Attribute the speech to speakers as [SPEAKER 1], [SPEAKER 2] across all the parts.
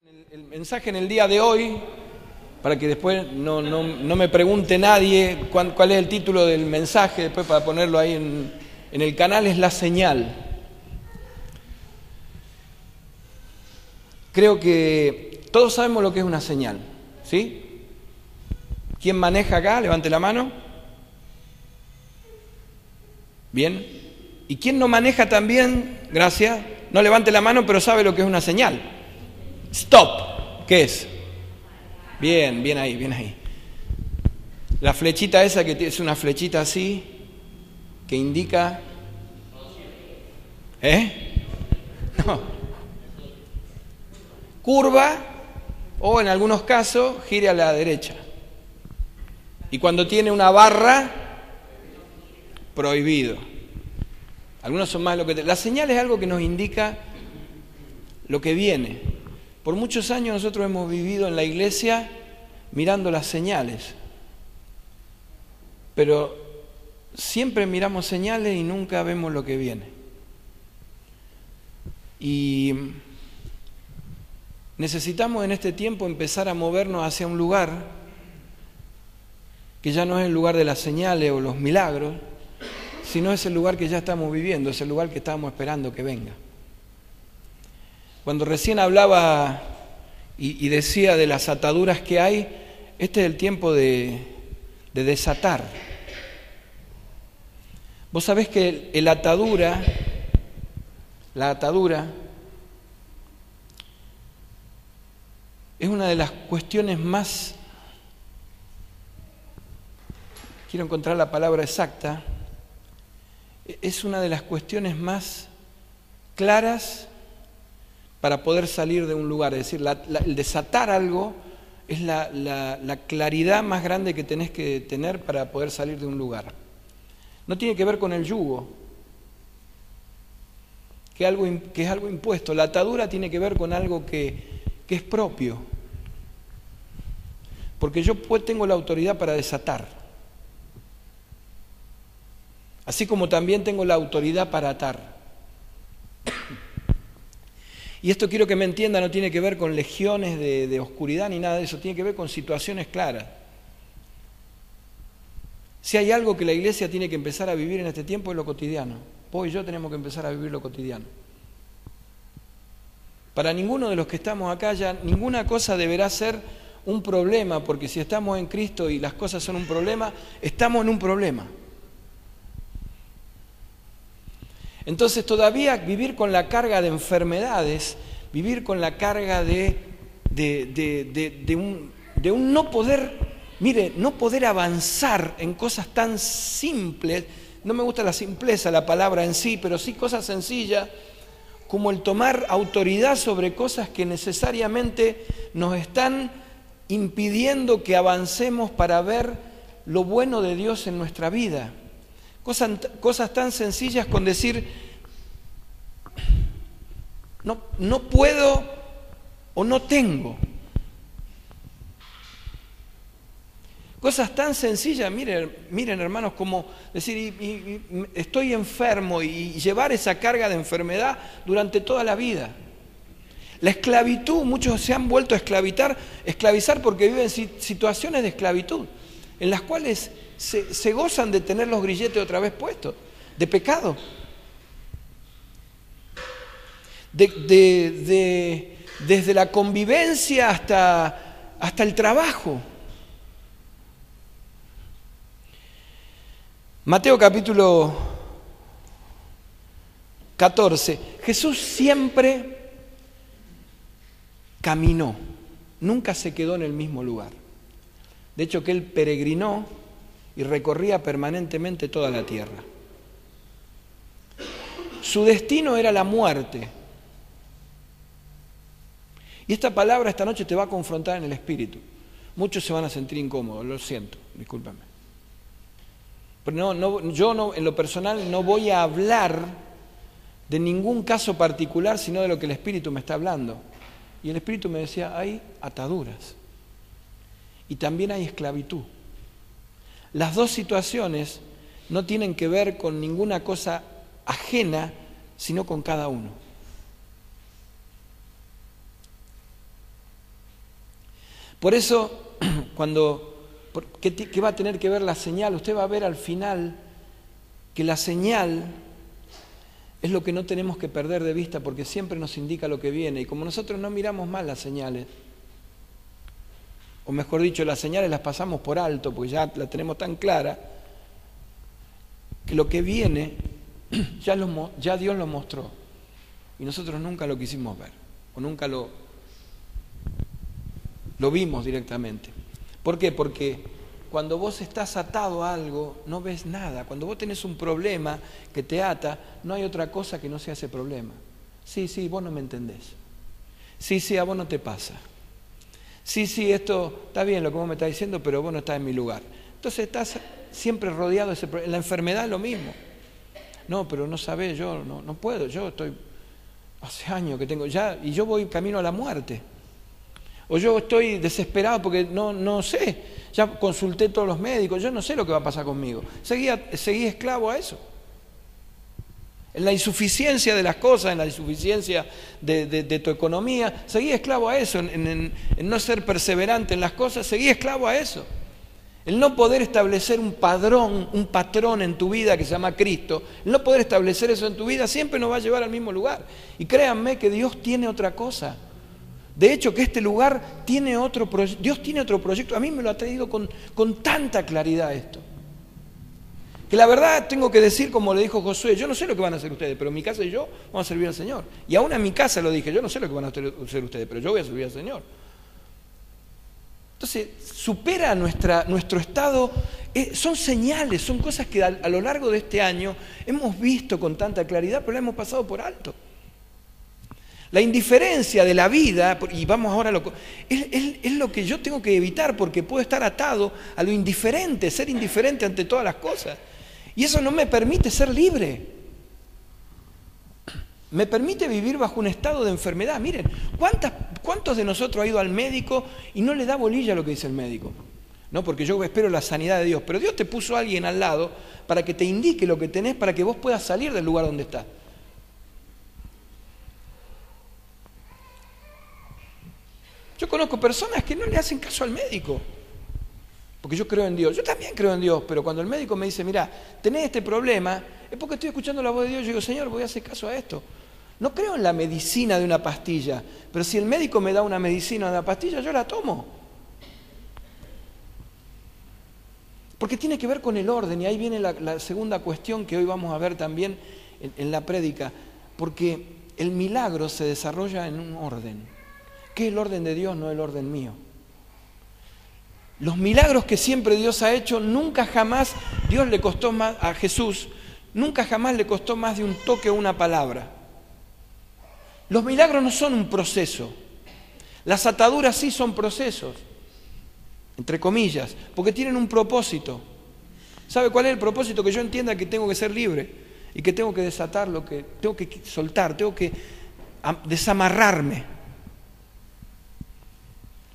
[SPEAKER 1] El mensaje en el día de hoy, para que después no me pregunte nadie cuál es el título del mensaje, después para ponerlo ahí en el canal, es la señal. Creo que todos sabemos lo que es una señal, ¿sí? ¿Quién maneja acá? Levante la mano. Bien. ¿Y quién no maneja también? Gracias. No levante la mano, pero sabe lo que es una señal. Stop. ¿Qué es? Bien, bien ahí, bien ahí. La flechita esa que es una flechita así, que indica... No. Curva o en algunos casos gire a la derecha. Y cuando tiene una barra, prohibido. Algunos son más lo que... La señal es algo que nos indica lo que viene. Por muchos años nosotros hemos vivido en la iglesia mirando las señales. Pero siempre miramos señales y nunca vemos lo que viene. Y necesitamos en este tiempo empezar a movernos hacia un lugar que ya no es el lugar de las señales o los milagros, sino es el lugar que ya estamos viviendo, es el lugar que estábamos esperando que venga. Cuando recién hablaba y decía de las ataduras que hay, este es el tiempo de desatar. Vos sabés que la atadura es una de las cuestiones más, quiero encontrar la palabra exacta, es una de las cuestiones más claras para poder salir de un lugar. Es decir, el desatar algo es la claridad más grande que tenés que tener para poder salir de un lugar. No tiene que ver con el yugo, que es algo impuesto. La atadura tiene que ver con algo que es propio. Porque yo tengo la autoridad para desatar. Así como también tengo la autoridad para atar. Y esto quiero que me entienda, no tiene que ver con legiones de oscuridad ni nada de eso, tiene que ver con situaciones claras. Si hay algo que la iglesia tiene que empezar a vivir en este tiempo es lo cotidiano. Vos y yo tenemos que empezar a vivir lo cotidiano. Para ninguno de los que estamos acá ya, ninguna cosa deberá ser un problema, porque si estamos en Cristo y las cosas son un problema, estamos en un problema. Entonces todavía vivir con la carga de enfermedades, vivir con la carga de un no poder, mire, no poder avanzar en cosas tan simples, no me gusta la simpleza, la palabra en sí, pero sí cosas sencillas, como el tomar autoridad sobre cosas que necesariamente nos están impidiendo que avancemos para ver lo bueno de Dios en nuestra vida. Cosas tan sencillas con decir, no puedo o no tengo. Cosas tan sencillas, miren hermanos, como decir, estoy enfermo y llevar esa carga de enfermedad durante toda la vida. La esclavitud, muchos se han vuelto a esclavizar porque viven situaciones de esclavitud, en las cuales se gozan de tener los grilletes otra vez puestos, de pecado. Desde la convivencia hasta el trabajo. Mateo capítulo 14. Jesús siempre caminó, nunca se quedó en el mismo lugar. De hecho, que él peregrinó y recorría permanentemente toda la tierra. Su destino era la muerte. Y esta palabra esta noche te va a confrontar en el espíritu. Muchos se van a sentir incómodos, lo siento, discúlpame. Pero yo en lo personal no voy a hablar de ningún caso particular, sino de lo que el espíritu me está hablando. Y el espíritu me decía, hay ataduras. Y también hay esclavitud. Las dos situaciones no tienen que ver con ninguna cosa ajena, sino con cada uno. Por eso, ¿qué va a tener que ver la señal? Usted va a ver al final que la señal es lo que no tenemos que perder de vista, porque siempre nos indica lo que viene. Y como nosotros no miramos mal las señales, o mejor dicho, las señales las pasamos por alto, porque ya la tenemos tan clara, que lo que viene ya Dios lo mostró. Y nosotros nunca lo quisimos ver, o nunca lo vimos directamente. ¿Por qué? Porque cuando vos estás atado a algo, no ves nada. Cuando vos tenés un problema que te ata, no hay otra cosa que no sea ese problema. Sí, vos no me entendés. Sí, a vos no te pasa. Sí, esto está bien lo que vos me estás diciendo, pero vos no estás en mi lugar. Entonces estás siempre rodeado de ese problema. En la enfermedad es lo mismo. No, pero no sabés, yo no puedo, yo estoy hace años que tengo ya, y yo voy camino a la muerte. O yo estoy desesperado porque no sé, ya consulté todos los médicos, yo no sé lo que va a pasar conmigo. Seguí esclavo a eso. En la insuficiencia de las cosas, en la insuficiencia de tu economía, seguí esclavo a eso. En no ser perseverante en las cosas, seguí esclavo a eso. El no poder establecer un patrón en tu vida que se llama Cristo, el no poder establecer eso en tu vida siempre nos va a llevar al mismo lugar. Y créanme que Dios tiene otra cosa. De hecho, que este lugar tiene Dios tiene otro proyecto. A mí me lo ha traído con tanta claridad esto. Que la verdad tengo que decir, como le dijo Josué, yo no sé lo que van a hacer ustedes, pero mi casa y yo vamos a servir al Señor. Y aún en mi casa lo dije, yo no sé lo que van a hacer ustedes, pero yo voy a servir al Señor. Entonces, supera nuestro estado, son señales, son cosas que a lo largo de este año hemos visto con tanta claridad, pero la hemos pasado por alto. La indiferencia de la vida, y vamos ahora es lo que yo tengo que evitar, porque puedo estar atado a lo indiferente, ser indiferente ante todas las cosas. Y eso no me permite ser libre. Me permite vivir bajo un estado de enfermedad. Miren, ¿cuántos de nosotros ha ido al médico y no le da bolilla a lo que dice el médico? No, porque yo espero la sanidad de Dios, pero Dios te puso a alguien al lado para que te indique lo que tenés, para que vos puedas salir del lugar donde estás. Yo conozco personas que no le hacen caso al médico, porque yo creo en Dios. Yo también creo en Dios, pero cuando el médico me dice, mira, tenés este problema, es porque estoy escuchando la voz de Dios. Yo digo, Señor, voy a hacer caso a esto. No creo en la medicina de una pastilla, pero si el médico me da una medicina o una pastilla, yo la tomo. Porque tiene que ver con el orden, y ahí viene la segunda cuestión que hoy vamos a ver también en la prédica, porque el milagro se desarrolla en un orden. ¿Qué es el orden de Dios? No el orden mío. Los milagros que siempre Dios ha hecho, nunca jamás Dios le costó más a Jesús, nunca jamás le costó más de un toque o una palabra. Los milagros no son un proceso. Las ataduras sí son procesos, entre comillas, porque tienen un propósito. ¿Sabe cuál es el propósito? Que yo entienda que tengo que ser libre y que tengo que desatar lo que tengo que soltar, tengo que desamarrarme.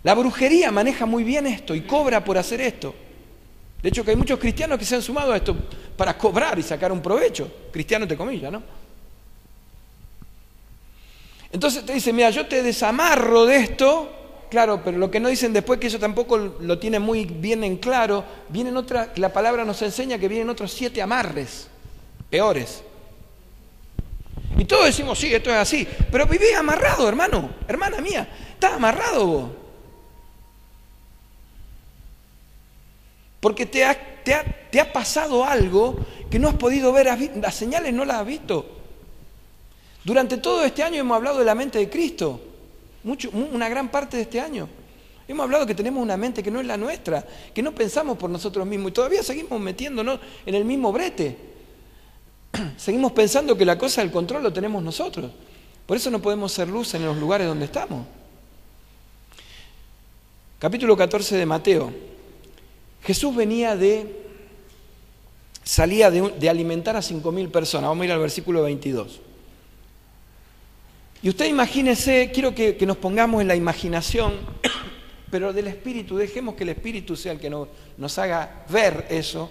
[SPEAKER 1] La brujería maneja muy bien esto y cobra por hacer esto. De hecho, que hay muchos cristianos que se han sumado a esto para cobrar y sacar un provecho. Cristiano entre comillas, ¿no? Entonces te dice, mira, yo te desamarro de esto. Claro, pero lo que no dicen después, que eso tampoco lo tiene muy bien en claro, la palabra nos enseña que vienen otros 7 amarres, peores. Y todos decimos, sí, esto es así. Pero vivís amarrado, hermano, hermana mía, estás amarrado vos. Porque te ha pasado algo que no has podido ver, las señales no las has visto. Durante todo este año hemos hablado de la mente de Cristo, una gran parte de este año. Hemos hablado que tenemos una mente que no es la nuestra, que no pensamos por nosotros mismos y todavía seguimos metiéndonos en el mismo brete. Seguimos pensando que la cosa del control lo tenemos nosotros. Por eso no podemos ser luz en los lugares donde estamos. Capítulo 14 de Mateo. Jesús salía de alimentar a 5.000 personas. Vamos a ir al versículo 22. Y usted imagínese, quiero que nos pongamos en la imaginación, pero del Espíritu, dejemos que el Espíritu sea el que nos haga ver eso,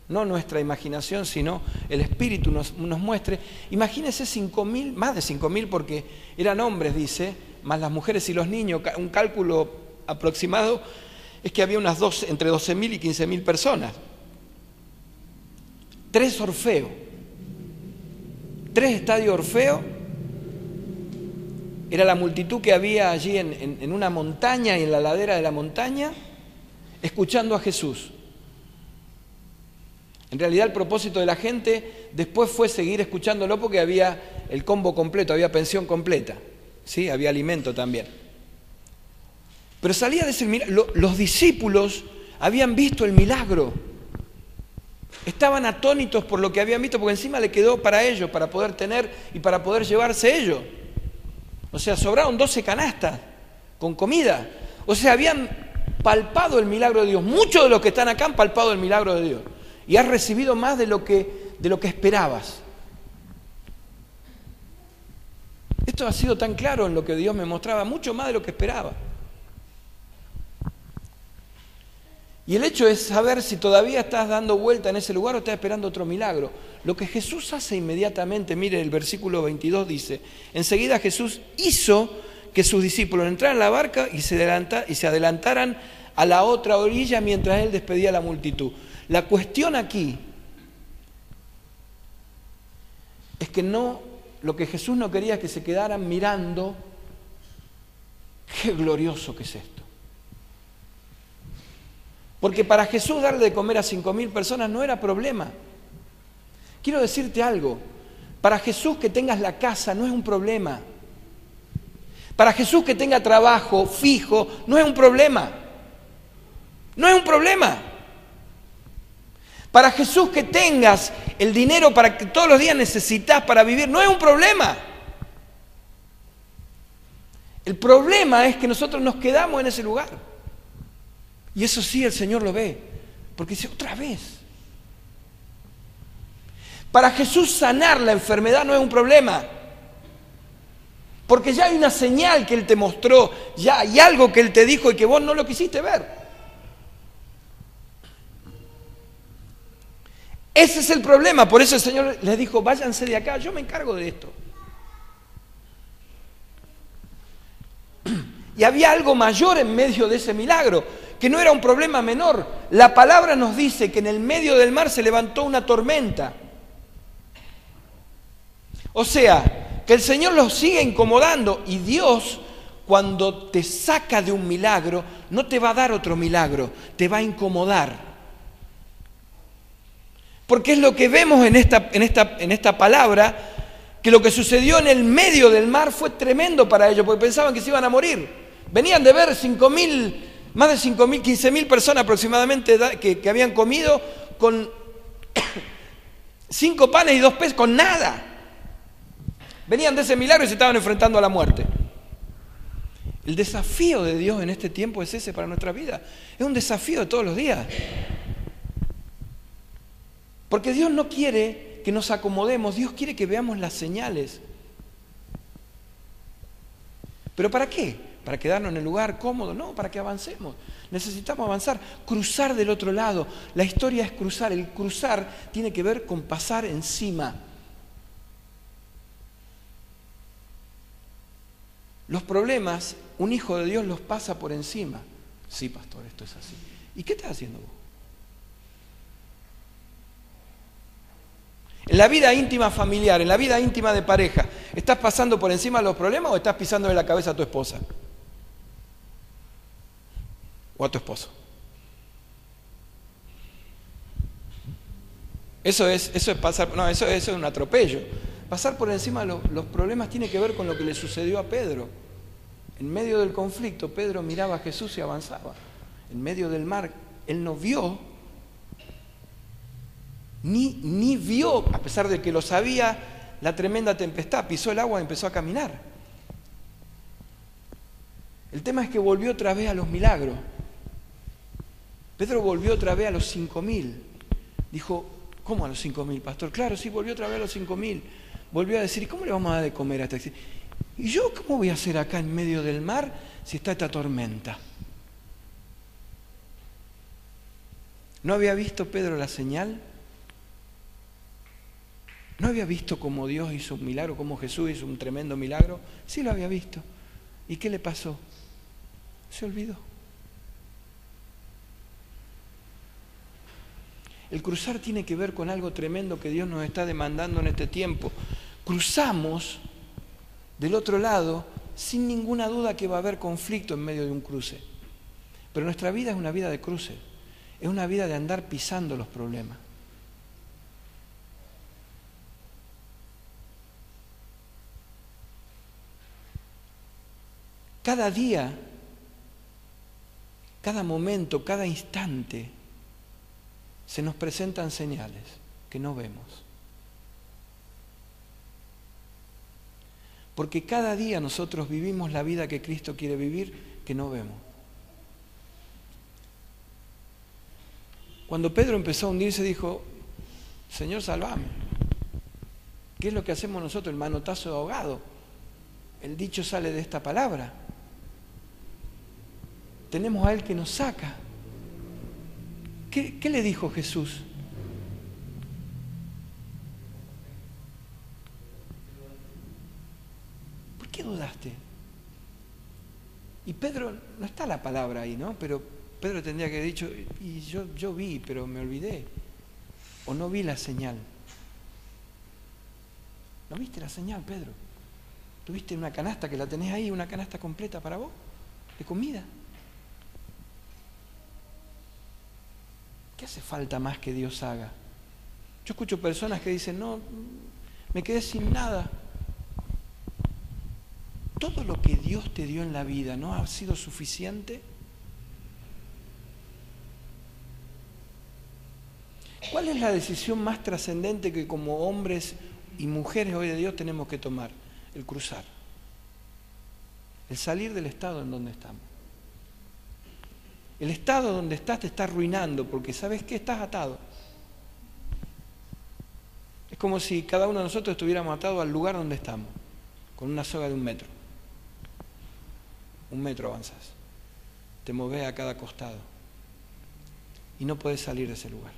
[SPEAKER 1] no nuestra imaginación, sino el Espíritu nos muestre. Imagínese 5.000, más de 5.000 porque eran hombres, dice, más las mujeres y los niños, un cálculo aproximado es que había entre 12.000 y 15.000 personas. 3 Orfeos, 3 estadios Orfeo. Era la multitud que había allí en una montaña y en la ladera de la montaña, escuchando a Jesús. En realidad el propósito de la gente después fue seguir escuchándolo porque había el combo completo, había pensión completa, ¿sí? Había alimento también. Pero salía de ese milagro, los discípulos habían visto el milagro, estaban atónitos por lo que habían visto, porque encima le quedó para ellos, para poder tener y para poder llevarse ellos. O sea, sobraron 12 canastas con comida. O sea, habían palpado el milagro de Dios. Muchos de los que están acá han palpado el milagro de Dios. Y has recibido más de lo que esperabas. Esto ha sido tan claro en lo que Dios me mostraba, mucho más de lo que esperaba. Y el hecho es saber si todavía estás dando vuelta en ese lugar o estás esperando otro milagro. Lo que Jesús hace inmediatamente, mire, el versículo 22 dice, enseguida Jesús hizo que sus discípulos entraran en la barca y se adelantaran a la otra orilla mientras él despedía a la multitud. La cuestión aquí es que lo que Jesús no quería es que se quedaran mirando, qué glorioso que es esto. Porque para Jesús darle de comer a 5.000 personas no era problema. Quiero decirte algo, para Jesús que tengas la casa no es un problema. Para Jesús que tenga trabajo fijo no es un problema. No es un problema. Para Jesús que tengas el dinero para que todos los días necesitas para vivir no es un problema. El problema es que nosotros nos quedamos en ese lugar. Y eso sí el Señor lo ve, porque dice otra vez. Para Jesús sanar la enfermedad no es un problema, porque ya hay una señal que Él te mostró, ya hay algo que Él te dijo y que vos no lo quisiste ver. Ese es el problema, por eso el Señor les dijo, váyanse de acá, yo me encargo de esto. Y había algo mayor en medio de ese milagro, que no era un problema menor. La palabra nos dice que en el medio del mar se levantó una tormenta. O sea, que el Señor los sigue incomodando y Dios, cuando te saca de un milagro, no te va a dar otro milagro, te va a incomodar. Porque es lo que vemos en esta palabra, que lo que sucedió en el medio del mar fue tremendo para ellos, porque pensaban que se iban a morir. Venían de ver más de 5.000, 15.000 personas aproximadamente que habían comido con 5 panes y 2 peces, con nada. Venían de ese milagro y se estaban enfrentando a la muerte. El desafío de Dios en este tiempo es ese para nuestra vida. Es un desafío de todos los días. Porque Dios no quiere que nos acomodemos, Dios quiere que veamos las señales. ¿Pero para qué? ¿Para quedarnos en el lugar cómodo? No, para que avancemos. Necesitamos avanzar, cruzar del otro lado. La historia es cruzar. El cruzar tiene que ver con pasar encima. Los problemas, un hijo de Dios los pasa por encima. Sí, pastor, esto es así. ¿Y qué estás haciendo vos? En la vida íntima familiar, en la vida íntima de pareja, ¿estás pasando por encima de los problemas o estás pisándole la cabeza a tu esposa? O a tu esposo. Eso es pasar, no, eso es un atropello. Pasar por encima de los problemas tiene que ver con lo que le sucedió a Pedro. En medio del conflicto, Pedro miraba a Jesús y avanzaba. En medio del mar, él no vio, ni vio, a pesar de que lo sabía, la tremenda tempestad. Pisó el agua y empezó a caminar. El tema es que volvió otra vez a los milagros. Pedro volvió otra vez a los 5.000. Dijo, ¿cómo a los 5.000, pastor? Claro, sí, volvió otra vez a los 5.000. Volvió a decir, ¿y cómo le vamos a dar de comer a esta? ¿Y yo cómo voy a hacer acá en medio del mar si está esta tormenta? ¿No había visto Pedro la señal? ¿No había visto cómo Dios hizo un milagro, cómo Jesús hizo un tremendo milagro? Sí lo había visto. ¿Y qué le pasó? Se olvidó. El cruzar tiene que ver con algo tremendo que Dios nos está demandando en este tiempo. Cruzamos del otro lado sin ninguna duda que va a haber conflicto en medio de un cruce. Pero nuestra vida es una vida de cruce, es una vida de andar pisando los problemas. Cada día, cada momento, cada instante, se nos presentan señales que no vemos. Porque cada día nosotros vivimos la vida que Cristo quiere vivir, que no vemos. Cuando Pedro empezó a hundirse, dijo: Señor, salvame. ¿Qué es lo que hacemos nosotros? El manotazo de ahogado. El dicho sale de esta palabra. Tenemos a Él que nos saca. ¿Qué le dijo Jesús? ¿Por qué dudaste? Y Pedro, no está la palabra ahí, ¿no? Pero Pedro tendría que haber dicho: y yo vi, pero me olvidé. O no vi la señal. ¿No viste la señal, Pedro? ¿Tuviste una canasta que la tenés ahí, una canasta completa para vos? De comida. ¿Qué hace falta más que Dios haga? Yo escucho personas que dicen: no, me quedé sin nada. ¿Todo lo que Dios te dio en la vida no ha sido suficiente? ¿Cuál es la decisión más trascendente que como hombres y mujeres hoy de Dios tenemos que tomar? El cruzar. El salir del estado en donde estamos. El estado donde estás te está arruinando porque ¿sabes qué? Estás atado. Es como si cada uno de nosotros estuviéramos atados al lugar donde estamos, con una soga de 1 metro. 1 metro avanzas. Te movés a cada costado y no podés salir de ese lugar.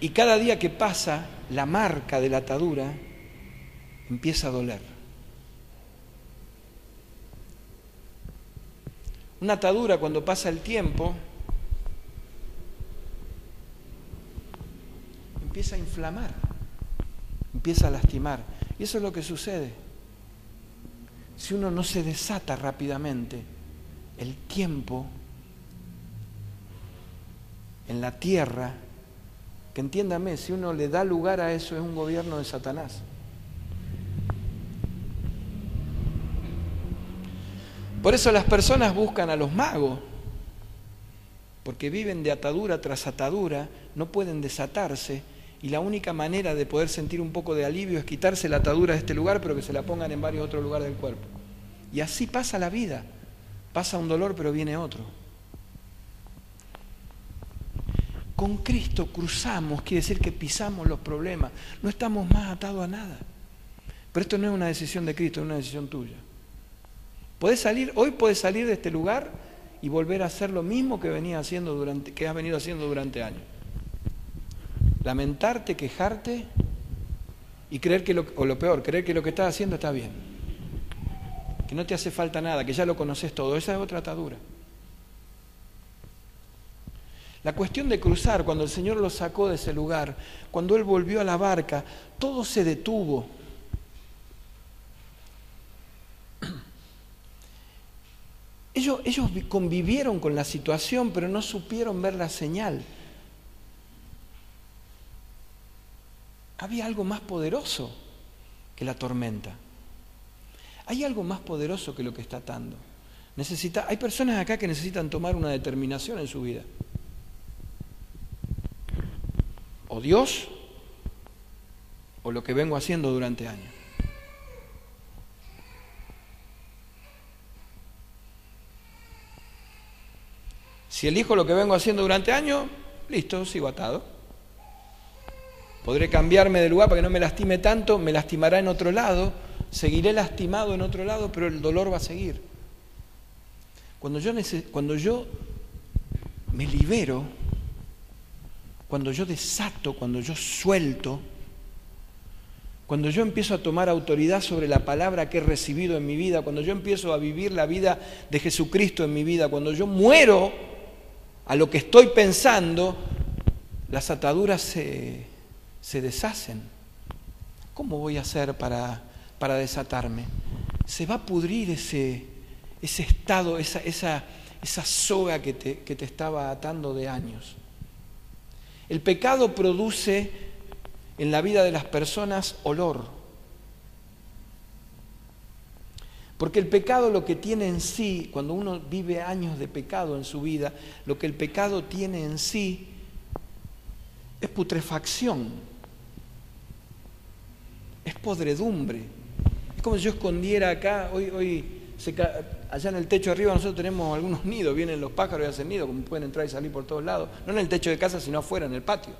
[SPEAKER 1] Y cada día que pasa, la marca de la atadura empieza a doler. Una atadura, cuando pasa el tiempo, empieza a inflamar, empieza a lastimar. Y eso es lo que sucede. Si uno no se desata rápidamente, el tiempo en la tierra, que entiéndame, si uno le da lugar a eso, es un gobierno de Satanás. Por eso las personas buscan a los magos, porque viven de atadura tras atadura, no pueden desatarse, y la única manera de poder sentir un poco de alivio es quitarse la atadura de este lugar, pero que se la pongan en varios otros lugares del cuerpo. Y así pasa la vida, pasa un dolor, pero viene otro. Con Cristo cruzamos, quiere decir que pisamos los problemas, no estamos más atados a nada. Pero esto no es una decisión de Cristo, es una decisión tuya. Hoy podés salir de este lugar y volver a hacer lo mismo que has venido haciendo durante años. Lamentarte, quejarte y creer que creer que lo que estás haciendo está bien. Que no te hace falta nada, que ya lo conoces todo. Esa es otra atadura. La cuestión de cruzar, cuando el Señor lo sacó de ese lugar, cuando Él volvió a la barca, todo se detuvo. Ellos convivieron con la situación, pero no supieron ver la señal. Había algo más poderoso que la tormenta. Hay algo más poderoso que lo que está atando. Hay personas acá que necesitan tomar una determinación en su vida. O Dios, o lo que vengo haciendo durante años. Si elijo lo que vengo haciendo durante años, listo, sigo atado. Podré cambiarme de lugar para que no me lastime tanto, me lastimará en otro lado, seguiré lastimado en otro lado, pero el dolor va a seguir. Cuando yo me libero, cuando yo desato, cuando yo suelto, cuando yo empiezo a tomar autoridad sobre la palabra que he recibido en mi vida, cuando yo empiezo a vivir la vida de Jesucristo en mi vida, cuando yo muero a lo que estoy pensando, las ataduras se deshacen. ¿Cómo voy a hacer para desatarme? Se va a pudrir ese estado, esa soga que te estaba atando de años. El pecado produce en la vida de las personas olor. Porque el pecado lo que tiene en sí, cuando uno vive años de pecado en su vida, lo que el pecado tiene en sí es putrefacción, es podredumbre. Es como si yo escondiera acá, allá en el techo arriba nosotros tenemos algunos nidos, vienen los pájaros y hacen nido, como pueden entrar y salir por todos lados, no en el techo de casa, sino afuera, en el patio.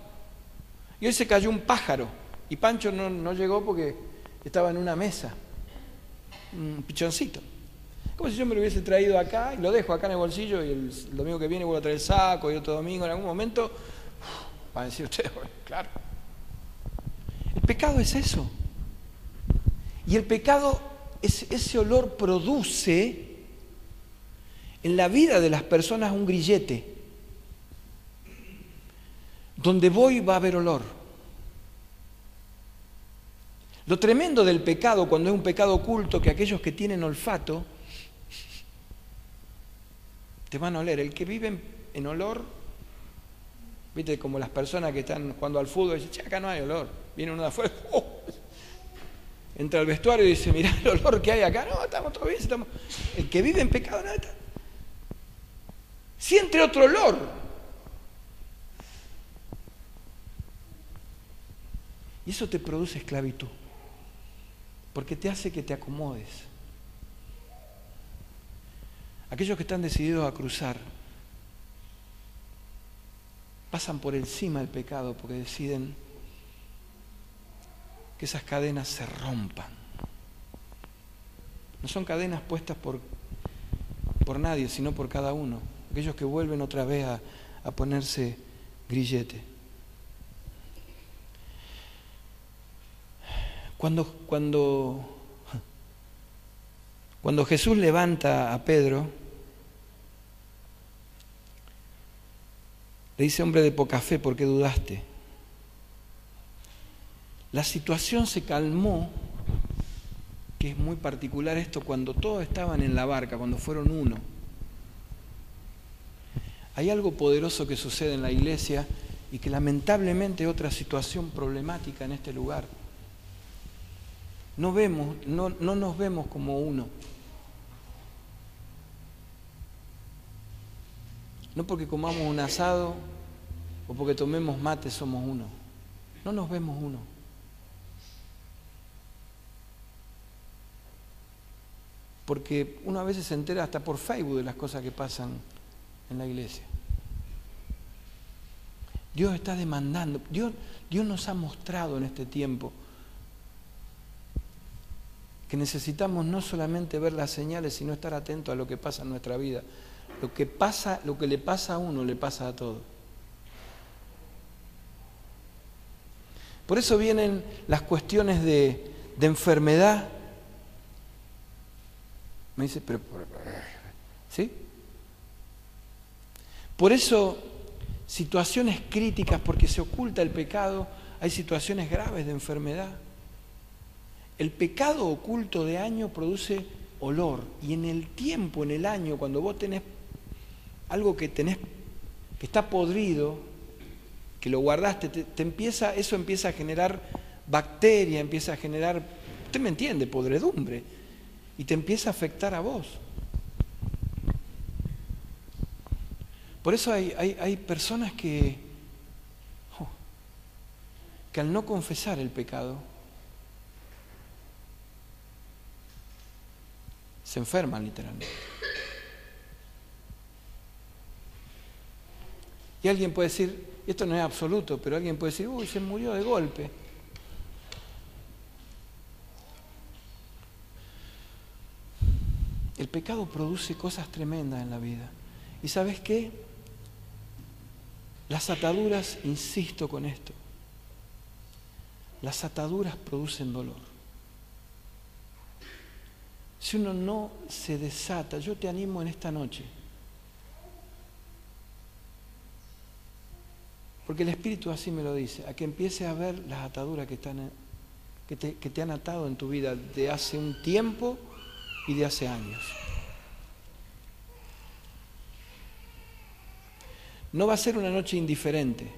[SPEAKER 1] Y hoy se cayó un pájaro, y Pancho no llegó porque estaba en una mesa, un pichoncito. Como si yo me lo hubiese traído acá, y lo dejo acá en el bolsillo, y el domingo que viene vuelvo a traer el saco, y otro domingo en algún momento, van a decir ustedes, bueno, claro. El pecado es eso. Y el pecado, ese olor produce en la vida de las personas un grillete. Donde voy va a haber olor. Lo tremendo del pecado, cuando es un pecado oculto, que aquellos que tienen olfato te van a oler. El que vive en olor, viste, como las personas que están jugando al fútbol y dicen, che, acá no hay olor. Viene uno de afuera, entra al vestuario y dice, mirá el olor que hay acá. No, estamos todos bien. El que vive en pecado, nada, siente otro olor. Y eso te produce esclavitud, porque te hace que te acomodes. Aquellos que están decididos a cruzar pasan por encima del pecado porque deciden que esas cadenas se rompan. No son cadenas puestas por nadie, sino por cada uno. Aquellos que vuelven otra vez a ponerse grillete. Cuando Jesús levanta a Pedro, le dice, hombre de poca fe, ¿por qué dudaste? La situación se calmó, que es muy particular esto, cuando todos estaban en la barca, cuando fueron uno. Hay algo poderoso que sucede en la iglesia y que lamentablemente es otra situación problemática en este lugar. No nos vemos como uno. No porque comamos un asado o porque tomemos mate somos uno. No nos vemos uno. Porque uno a veces se entera hasta por Facebook de las cosas que pasan en la iglesia. Dios está demandando, Dios nos ha mostrado en este tiempo que necesitamos no solamente ver las señales, sino estar atentos a lo que pasa en nuestra vida. Lo que le pasa a uno, le pasa a todos. Por eso vienen las cuestiones de enfermedad. Me dice, ¿sí? Por eso, situaciones críticas, porque se oculta el pecado, hay situaciones graves de enfermedad. El pecado oculto de año produce olor, y en el tiempo, en el año, cuando vos tenés algo que está podrido, que lo guardaste, eso empieza a generar bacteria, empieza a generar, usted me entiende, podredumbre, y te empieza a afectar a vos. Por eso hay personas que al no confesar el pecado, se enferman literalmente. Y alguien puede decir, esto no es absoluto, pero alguien puede decir, uy, se murió de golpe. El pecado produce cosas tremendas en la vida. ¿Y sabes qué? Las ataduras, insisto con esto, las ataduras producen dolor. Si uno no se desata, yo te animo en esta noche Porque el Espíritu así me lo dice, a que empieces a ver las ataduras que te han atado en tu vida de hace un tiempo y de hace años. No va a ser una noche indiferente,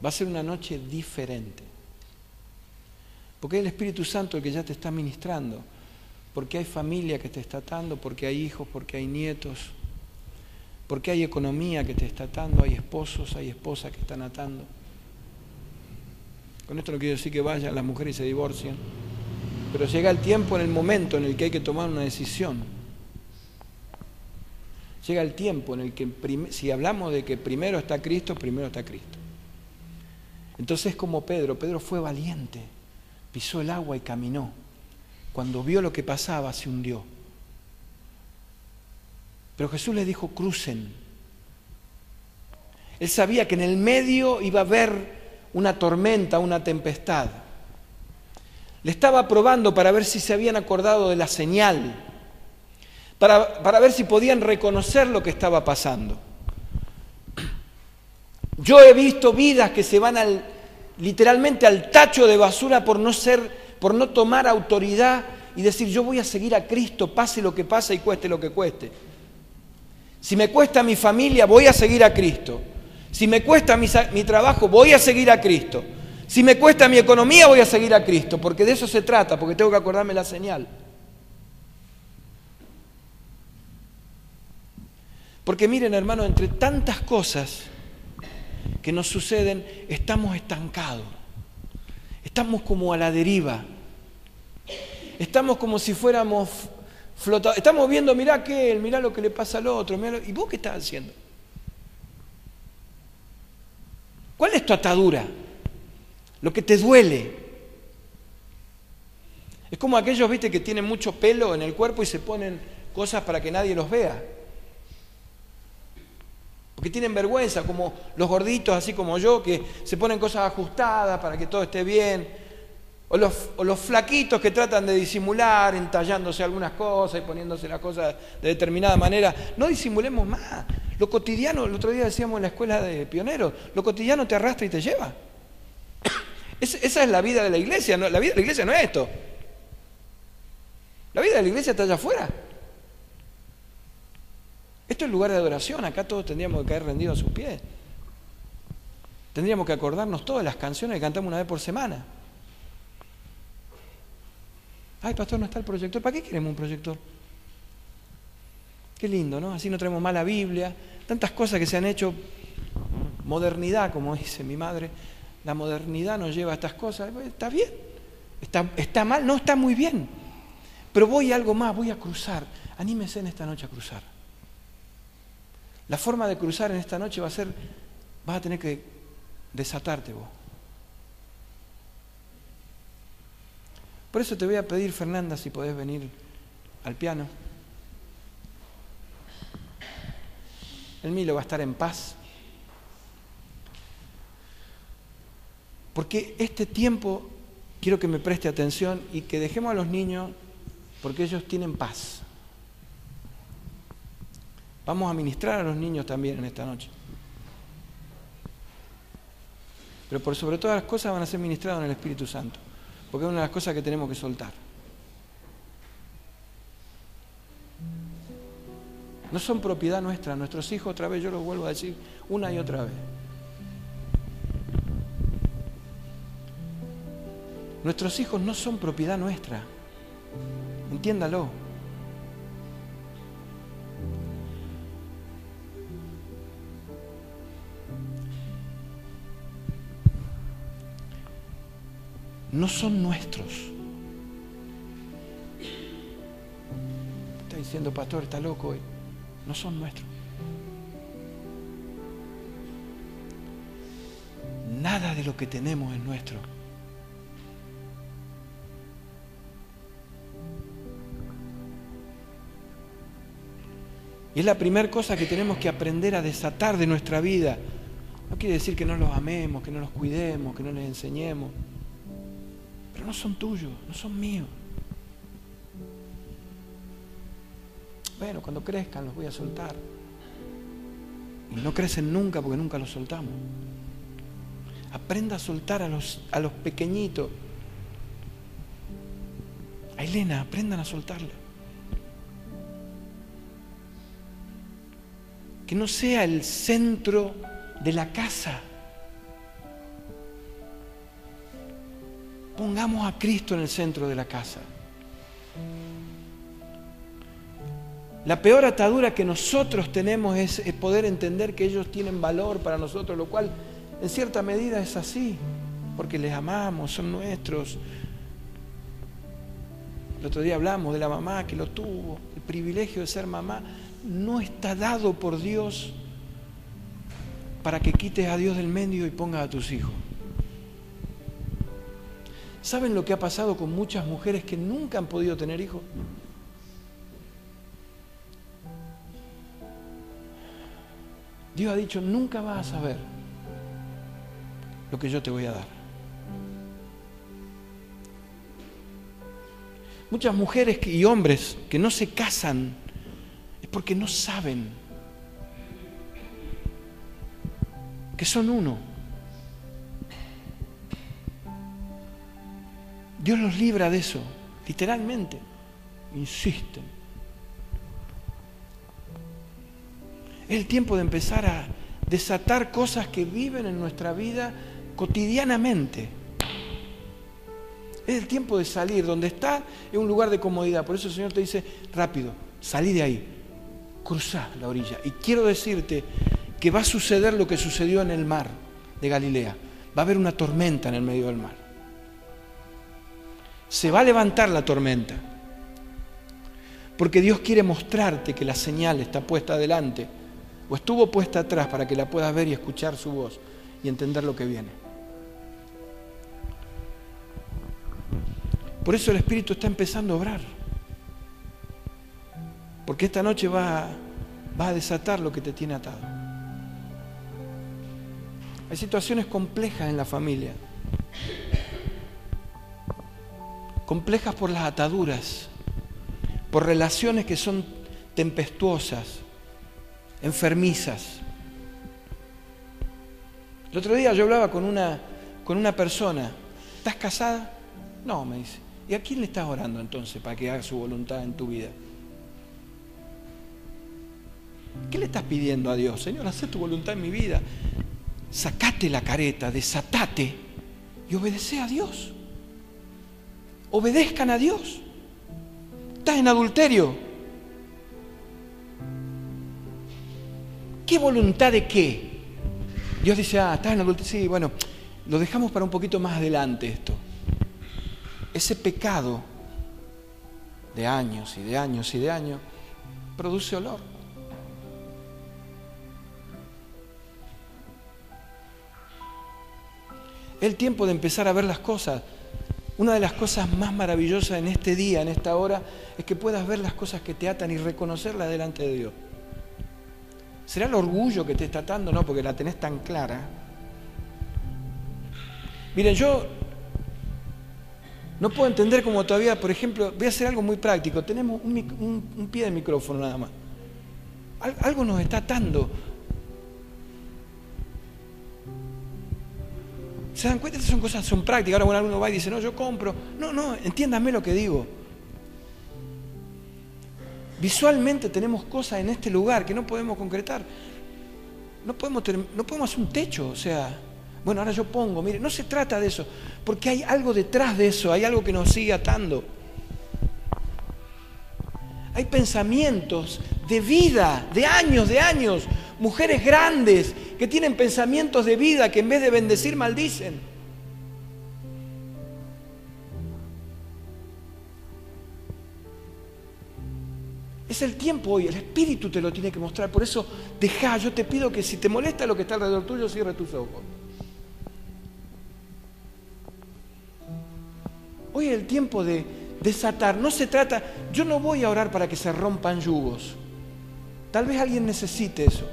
[SPEAKER 1] va a ser una noche diferente. Porque es el Espíritu Santo el que ya te está ministrando, porque hay familia que te está atando, porque hay hijos, porque hay nietos, porque hay economía que te está atando, hay esposos, hay esposas que están atando. Con esto no quiero decir que vayan las mujeres y se divorcien, pero llega el tiempo, en el momento en el que hay que tomar una decisión. Llega el tiempo en el que, si hablamos de que primero está Cristo, primero está Cristo. Entonces, como Pedro fue valiente, pisó el agua y caminó. Cuando vio lo que pasaba, se hundió. Pero Jesús les dijo, crucen. Él sabía que en el medio iba a haber una tormenta, una tempestad. Le estaba probando para ver si se habían acordado de la señal, para ver si podían reconocer lo que estaba pasando. Yo he visto vidas que se van literalmente al tacho de basura por no tomar autoridad y decir, yo voy a seguir a Cristo, pase lo que pase y cueste lo que cueste. Si me cuesta mi familia, voy a seguir a Cristo. Si me cuesta mi trabajo, voy a seguir a Cristo. Si me cuesta mi economía, voy a seguir a Cristo, porque de eso se trata, porque tengo que acordarme la señal. Porque miren, hermanos, entre tantas cosas que nos suceden, estamos estancados. Estamos como a la deriva. Estamos como si fuéramos flotadores. Estamos viendo, mirá aquel, mirá lo que le pasa al otro. ¿Y vos qué estás haciendo? ¿Cuál es tu atadura? Lo que te duele. Es como aquellos, viste, que tienen mucho pelo en el cuerpo y se ponen cosas para que nadie los vea. Porque tienen vergüenza, como los gorditos, así como yo, que se ponen cosas ajustadas para que todo esté bien. O los flaquitos que tratan de disimular, entallándose algunas cosas y poniéndose las cosas de determinada manera. No disimulemos más. Lo cotidiano, el otro día decíamos en la escuela de pioneros, lo cotidiano te arrastra y te lleva. Esa es la vida de la iglesia. La vida de la iglesia no es esto. La vida de la iglesia está allá afuera. Esto es lugar de adoración, acá todos tendríamos que caer rendidos a sus pies. Tendríamos que acordarnos todas las canciones que cantamos una vez por semana. Ay, pastor, no está el proyector. ¿Para qué queremos un proyector? Qué lindo, ¿no? Así no traemos más la Biblia. Tantas cosas que se han hecho. Modernidad, como dice mi madre. La modernidad nos lleva a estas cosas. Está bien. ¿Está mal? No, está muy bien. Pero voy a algo más, voy a cruzar. Anímese en esta noche a cruzar. La forma de cruzar en esta noche va a ser, vas a tener que desatarte vos. Por eso te voy a pedir, Fernanda, si podés venir al piano. El Milo va a estar en paz. Porque este tiempo quiero que me preste atención y que dejemos a los niños, porque ellos tienen paz. Vamos a ministrar a los niños también en esta noche. Pero por sobre todas las cosas van a ser ministrados en el Espíritu Santo. Porque es una de las cosas que tenemos que soltar. No son propiedad nuestra. Nuestros hijos, otra vez, yo lo vuelvo a decir una y otra vez. Nuestros hijos no son propiedad nuestra. Entiéndalo. No son nuestros. Está diciendo, pastor, está loco hoy. No son nuestros. Nada de lo que tenemos es nuestro. Y es la primera cosa que tenemos que aprender a desatar de nuestra vida. No quiere decir que no los amemos, que no los cuidemos, que no les enseñemos. Pero no son tuyos, no son míos. Bueno, cuando crezcan los voy a soltar. Y no crecen nunca porque nunca los soltamos. Aprenda a soltar a los pequeñitos. A Elena, aprendan a soltarla. Que no sea el centro de la casa. Pongamos a Cristo en el centro de la casa. La peor atadura que nosotros tenemos es poder entender que ellos tienen valor para nosotros, lo cual en cierta medida es así, porque les amamos, son nuestros. El otro día hablamos de la mamá que lo tuvo, el privilegio de ser mamá no está dado por Dios para que quites a Dios del medio y pongas a tus hijos. ¿Saben lo que ha pasado con muchas mujeres que nunca han podido tener hijos? Dios ha dicho, nunca vas a saber lo que yo te voy a dar. Muchas mujeres y hombres que no se casan es porque no saben que son uno. Dios los libra de eso, literalmente. Insisten. Es el tiempo de empezar a desatar cosas que viven en nuestra vida cotidianamente. Es el tiempo de salir. Donde está es un lugar de comodidad. Por eso el Señor te dice, rápido, salí de ahí, cruzá la orilla. Y quiero decirte que va a suceder lo que sucedió en el mar de Galilea. Va a haber una tormenta en el medio del mar. Se va a levantar la tormenta. Porque Dios quiere mostrarte que la señal está puesta adelante o estuvo puesta atrás para que la puedas ver y escuchar su voz y entender lo que viene. Por eso el Espíritu está empezando a obrar. Porque esta noche va a desatar lo que te tiene atado. Hay situaciones complejas en la familia. Complejas por las ataduras, por relaciones que son tempestuosas, enfermizas. El otro día yo hablaba con una persona. ¿Estás casada? No, me dice. ¿Y a quién le estás orando entonces para que haga su voluntad en tu vida? ¿Qué le estás pidiendo a Dios? Señor, haz tu voluntad en mi vida. Sacate la careta, desatate y obedece a Dios. Obedezcan a Dios. Estás en adulterio. ¿Qué voluntad de qué? Dios dice, estás en adulterio. Sí, bueno, lo dejamos para un poquito más adelante esto. Ese pecado de años y de años y de años produce olor. Es el tiempo de empezar a ver las cosas. Una de las cosas más maravillosas en este día, en esta hora, es que puedas ver las cosas que te atan y reconocerlas delante de Dios. ¿Será el orgullo que te está atando? No, porque la tenés tan clara. Miren, yo no puedo entender cómo todavía, por ejemplo, voy a hacer algo muy práctico. Tenemos un pie de micrófono nada más. Algo nos está atando. ¿Se dan cuenta? Estas son cosas, son prácticas. Ahora, bueno, uno va y dice, no, yo compro. No, entiéndanme lo que digo. Visualmente tenemos cosas en este lugar que no podemos concretar. No podemos hacer un techo, o sea, bueno, ahora yo pongo, mire, no se trata de eso, porque hay algo detrás de eso, hay algo que nos sigue atando. Hay pensamientos de vida, de años, mujeres grandes que tienen pensamientos de vida que en vez de bendecir maldicen. Es el tiempo hoy, el Espíritu te lo tiene que mostrar. Por eso, yo te pido que si te molesta lo que está alrededor tuyo, cierra tus ojos. Hoy es el tiempo de desatar. No se trata, yo no voy a orar para que se rompan yugos. Tal vez alguien necesite eso.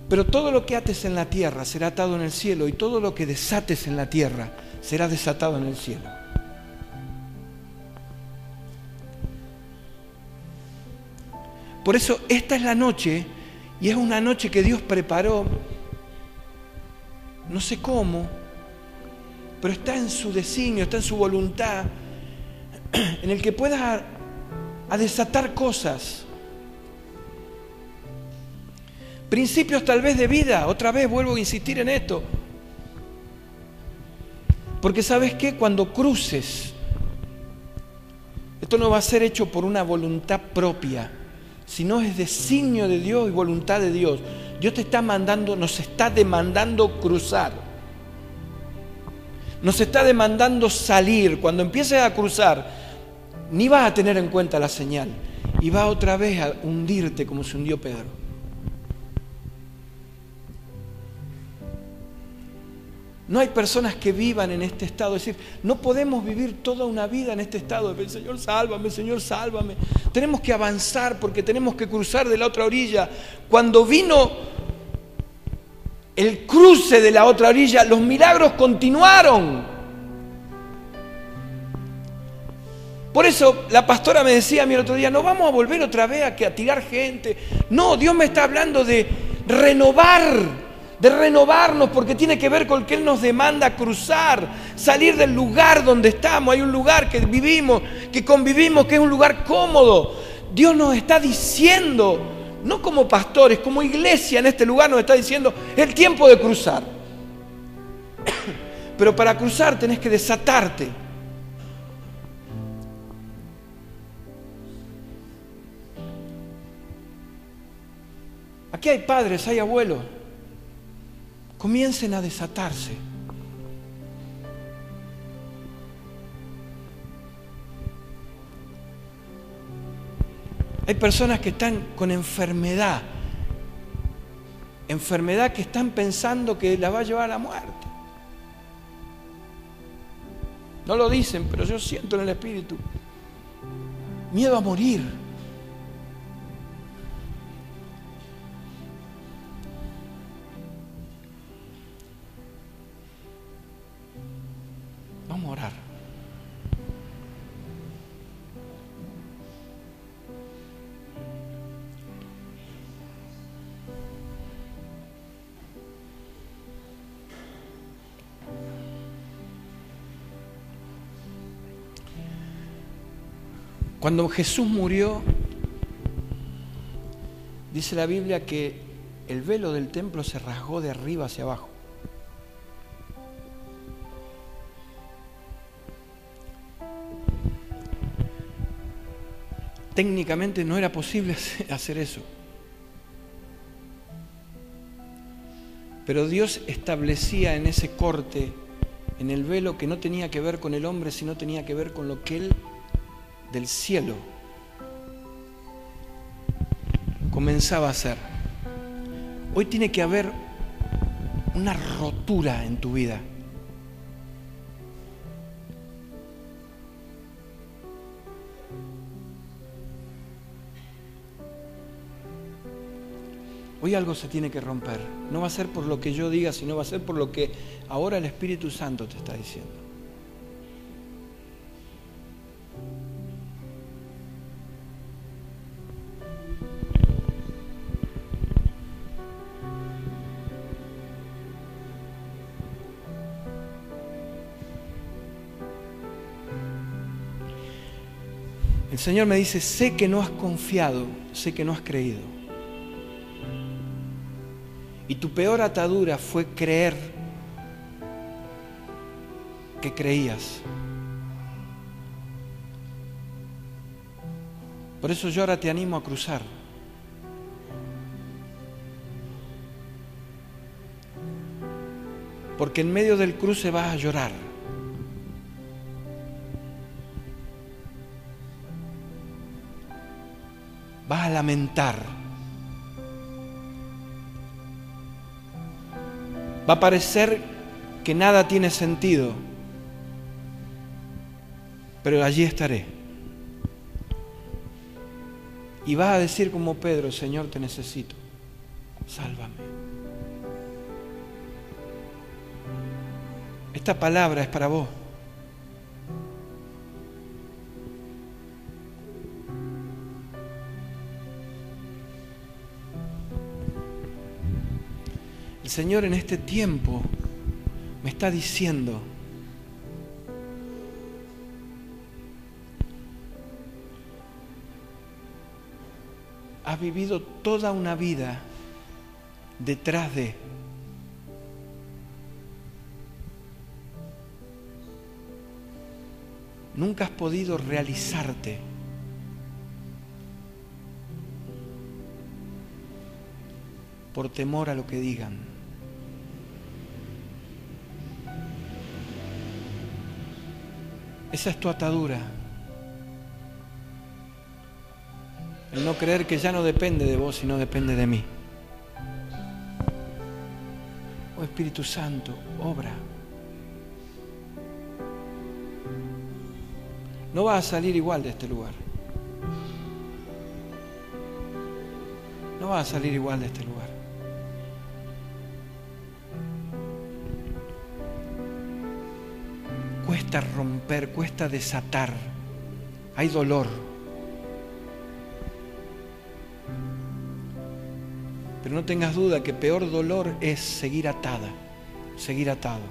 [SPEAKER 1] Pero todo lo que ates en la tierra será atado en el cielo, y todo lo que desates en la tierra será desatado en el cielo. Por eso esta es la noche, y es una noche que Dios preparó, no sé cómo, pero está en su designio, está en su voluntad, en el que puedas a desatar cosas. Principios tal vez de vida, otra vez vuelvo a insistir en esto. Porque ¿sabes qué? Cuando cruces, esto no va a ser hecho por una voluntad propia, sino es designio de Dios y voluntad de Dios. Dios te está mandando, nos está demandando cruzar. Nos está demandando salir. Cuando empieces a cruzar, ni vas a tener en cuenta la señal y vas otra vez a hundirte como se hundió Pedro. No hay personas que vivan en este estado, es decir, no podemos vivir toda una vida en este estado de Señor, sálvame, Señor, sálvame. Tenemos que avanzar porque tenemos que cruzar de la otra orilla. Cuando vino el cruce de la otra orilla, los milagros continuaron. Por eso la pastora me decía a mí el otro día, no vamos a volver otra vez a tirar gente. No, Dios me está hablando de renovarnos, porque tiene que ver con que Él nos demanda cruzar, salir del lugar donde estamos. Hay un lugar que vivimos, que convivimos, que es un lugar cómodo. Dios nos está diciendo, no como pastores, como iglesia en este lugar nos está diciendo, es el tiempo de cruzar. Pero para cruzar tenés que desatarte. Aquí hay padres, hay abuelos. Comiencen a desatarse. Hay personas que están con enfermedad que están pensando que la va a llevar a la muerte. No lo dicen, pero yo siento en el espíritu miedo a morir. Vamos a orar. Cuando Jesús murió, dice la Biblia que el velo del templo se rasgó de arriba hacia abajo. Técnicamente no era posible hacer eso. Pero Dios establecía en ese corte, en el velo, que no tenía que ver con el hombre, sino tenía que ver con lo que Él del cielo comenzaba a hacer. Hoy tiene que haber una rotura en tu vida. Hoy algo se tiene que romper. No va a ser por lo que yo diga, sino va a ser por lo que ahora el Espíritu Santo te está diciendo. El Señor me dice, sé que no has confiado, sé que no has creído. Y tu peor atadura fue creer que creías. Por eso yo ahora te animo a cruzar. Porque en medio del cruce vas a llorar. Vas a lamentar. Va a parecer que nada tiene sentido, pero allí estaré. Y vas a decir como Pedro, Señor, te necesito, sálvame. Esta palabra es para vos. Señor en este tiempo me está diciendo: has vivido toda una vida detrás de. Nunca has podido realizarte. Por temor a lo que digan. Esa es tu atadura. El no creer que ya no depende de vos, sino depende de mí. Oh Espíritu Santo, obra. No vas a salir igual de este lugar. No vas a salir igual de este lugar. Cuesta romper, cuesta desatar. Hay dolor. Pero no tengas duda que peor dolor es seguir atada, seguir atado.